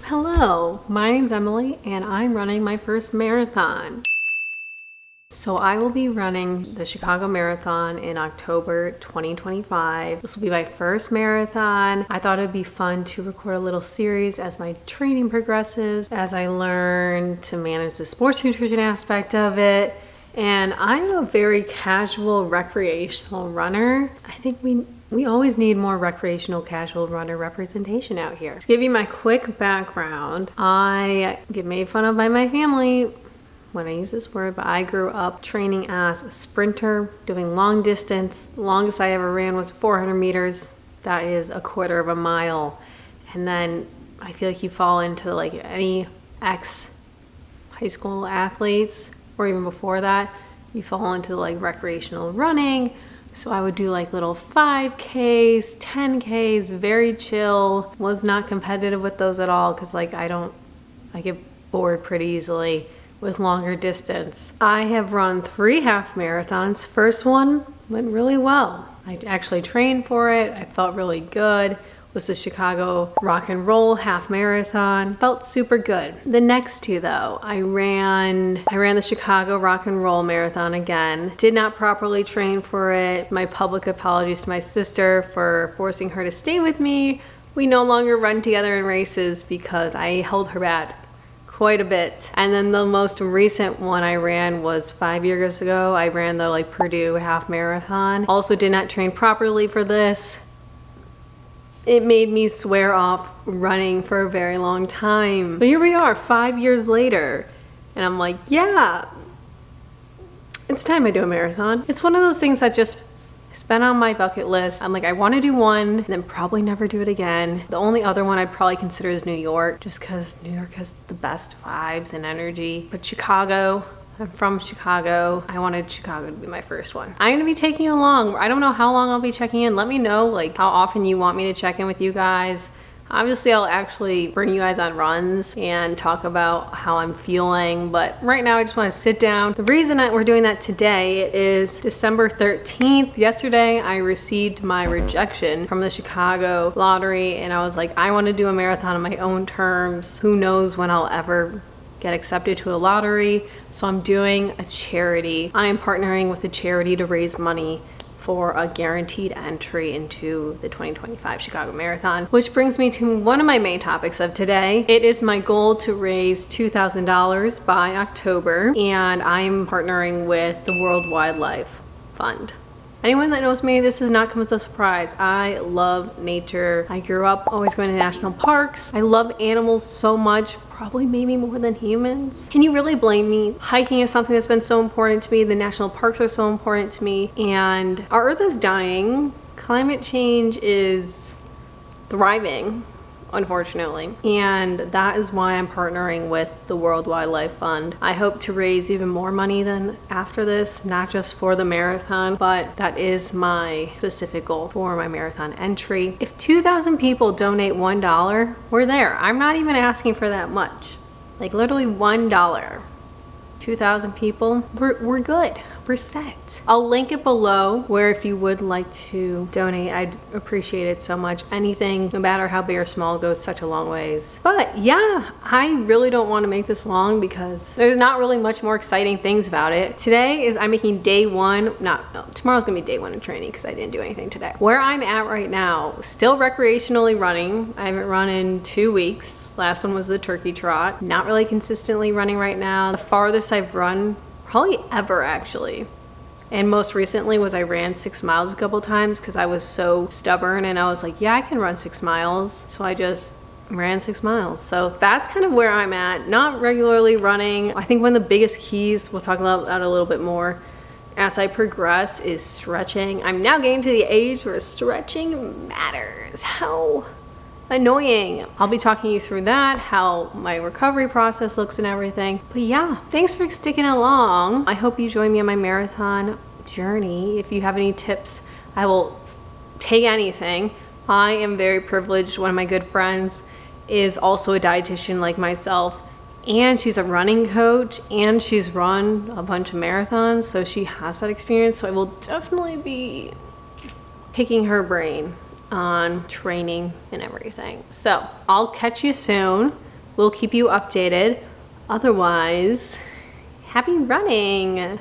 Hello, my name's Emily and I'm running my first marathon. So I will be running the Chicago Marathon in October 2025. This will be my first marathon. I thought it'd be fun to record a little series as my training progresses, as I learn to manage the sports nutrition aspect of it. And I'm a very casual recreational runner. I think we always need more recreational casual runner representation out here. To give you my quick background, I get made fun of by my family when I use this word, but I grew up training as a sprinter, doing long distance. The longest I ever ran was 400 meters. That is a quarter of a mile. And then I feel like you fall into like any ex-high school athletes, or even before that, you fall into like recreational running. So I would do like little 5Ks, 10Ks, very chill. Was not competitive with those at all because like I get bored pretty easily with longer distance. I have run 3 half marathons. First one went really well. I actually trained for it. I felt really good. It was the Chicago Rock and Roll half marathon. Felt super good. The next 2 though, I ran the Chicago Rock and Roll marathon again. Did not properly train for it. My public apologies to my sister for forcing her to stay with me. We no longer run together in races because I held her back quite a bit. And then the most recent one I ran was 5 years ago. I ran the like Purdue half marathon. Also did not train properly for this. It made me swear off running for a very long time. But here we are 5 years later. And I'm like, yeah, it's time I do a marathon. It's one of those things that just has been on my bucket list. I'm like, I want to do one and then probably never do it again. The only other one I'd probably consider is New York, just because New York has the best vibes and energy. But Chicago, I'm from Chicago. I wanted Chicago to be my first one. I'm gonna be taking you along. I don't know how long I'll be checking in. Let me know like how often you want me to check in with you guys. Obviously, I'll actually bring you guys on runs and talk about how I'm feeling, but right now I just want to sit down. The reason that we're doing that today is December 13th. Yesterday, I received my rejection from the Chicago lottery, and I was like, I want to do a marathon on my own terms. Who knows when I'll ever get accepted to a lottery, so I'm doing a charity. I am partnering with a charity to raise money for a guaranteed entry into the 2025 Chicago Marathon, which brings me to one of my main topics of today. It is my goal to raise $2,000 by October, and I'm partnering with the World Wildlife Fund. Anyone that knows me, this does not come as a surprise. I love nature. I grew up always going to national parks. I love animals so much, probably maybe more than humans. Can you really blame me? Hiking is something that's been so important to me. The national parks are so important to me. And our earth is dying. Climate change is thriving, unfortunately. And that is why I'm partnering with the World Wildlife Fund. I hope to raise even more money than after this, not just for the marathon, but that is my specific goal for my marathon entry. If 2,000 people donate $1, we're there. I'm not even asking for that much. Like literally $1. 2,000 people, we're good. We're set. I'll link it below where if you would like to donate, I'd appreciate it so much. Anything, no matter how big or small, goes such a long ways. But yeah, I really don't want to make this long because there's not really much more exciting things about it. Today is, I'm making day one, tomorrow's gonna be day one in training because I didn't do anything today. Where I'm at right now, still recreationally running. I haven't run in 2 weeks. Last one was the turkey trot. Not really consistently running right now. The farthest I've run probably ever actually, and most recently was I ran 6 miles a couple times because I was so stubborn and I was like, yeah, I can run 6 miles, so I just ran 6 miles. So that's kind of where I'm at. Not regularly running. I think one of the biggest keys, we'll talk about that a little bit more as I progress, is stretching. I'm now getting to the age where stretching matters. How annoying. I'll be talking you through that, how my recovery process looks and everything. But yeah, thanks for sticking along. I hope you join me on my marathon journey. If you have any tips, I will take anything. I am very privileged. One of my good friends is also a dietitian like myself, and she's a running coach, and she's run a bunch of marathons, so she has that experience. So I will definitely be picking her brain on training and everything. So I'll catch you soon. We'll keep you updated. Otherwise, happy running!